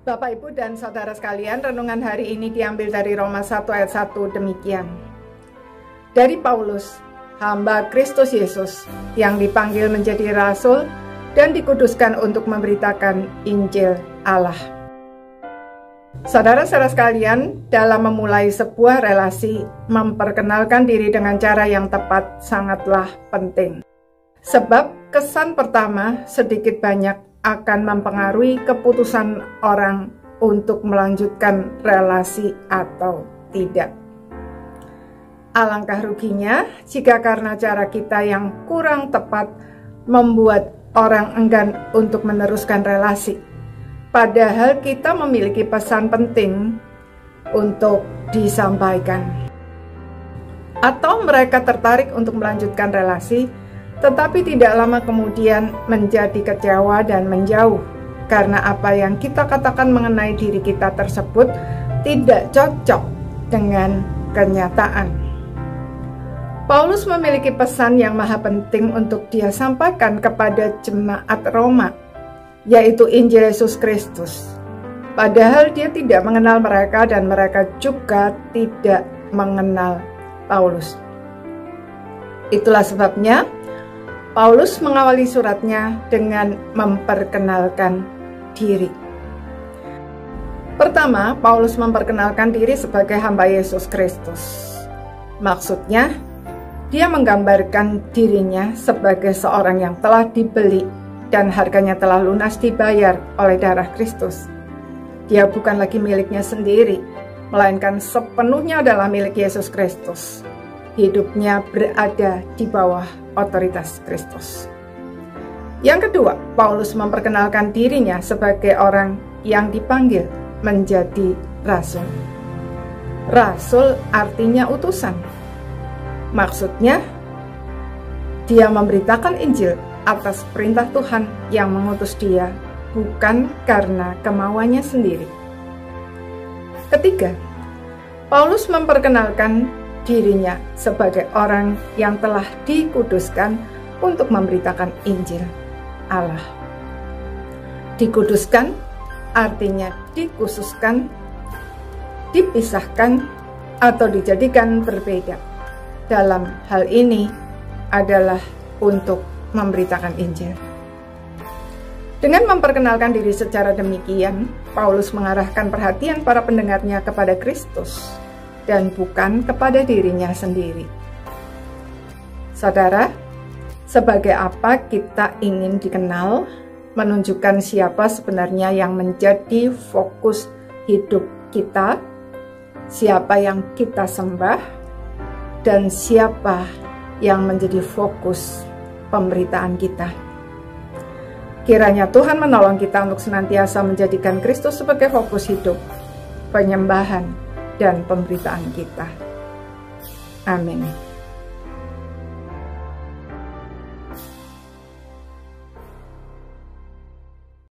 Bapak, Ibu, dan Saudara sekalian, renungan hari ini diambil dari Roma 1 ayat 1 demikian. Dari Paulus, hamba Kristus Yesus, yang dipanggil menjadi rasul dan dikuduskan untuk memberitakan Injil Allah. Saudara-saudara sekalian, dalam memulai sebuah relasi, memperkenalkan diri dengan cara yang tepat sangatlah penting. Sebab kesan pertama sedikit banyak akan mempengaruhi keputusan orang untuk melanjutkan relasi atau tidak. Alangkah ruginya jika karena cara kita yang kurang tepat membuat orang enggan untuk meneruskan relasi. Padahal kita memiliki pesan penting untuk disampaikan. Atau mereka tertarik untuk melanjutkan relasi, tetapi tidak lama kemudian menjadi kecewa dan menjauh karena apa yang kita katakan mengenai diri kita tersebut tidak cocok dengan kenyataan. Paulus memiliki pesan yang maha penting untuk dia sampaikan kepada jemaat Roma, yaitu Injil Yesus Kristus. Padahal dia tidak mengenal mereka dan mereka juga tidak mengenal Paulus. Itulah sebabnya Paulus mengawali suratnya dengan memperkenalkan diri. Pertama, Paulus memperkenalkan diri sebagai hamba Yesus Kristus. Maksudnya, dia menggambarkan dirinya sebagai seorang yang telah dibeli dan harganya telah lunas dibayar oleh darah Kristus. Dia bukan lagi miliknya sendiri, melainkan sepenuhnya adalah milik Yesus Kristus. Hidupnya berada di bawah otoritas Kristus. Yang kedua, Paulus memperkenalkan dirinya sebagai orang yang dipanggil menjadi rasul. Rasul artinya utusan. Maksudnya, dia memberitakan Injil atas perintah Tuhan yang mengutus dia, bukan karena kemauannya sendiri. Ketiga, Paulus memperkenalkan dirinya sebagai orang yang telah dikuduskan untuk memberitakan Injil Allah. Dikuduskan artinya dikhususkan, dipisahkan, atau dijadikan berbeda. Dalam hal ini adalah untuk memberitakan Injil. Dengan memperkenalkan diri secara demikian, Paulus mengarahkan perhatian para pendengarnya kepada Kristus dan bukan kepada dirinya sendiri. Saudara, sebagai apa kita ingin dikenal, menunjukkan siapa sebenarnya yang menjadi fokus hidup kita, siapa yang kita sembah, dan siapa yang menjadi fokus pemberitaan kita. Kiranya Tuhan menolong kita untuk senantiasa menjadikan Kristus sebagai fokus hidup, penyembahan, dan pemberitaan kita. Amin.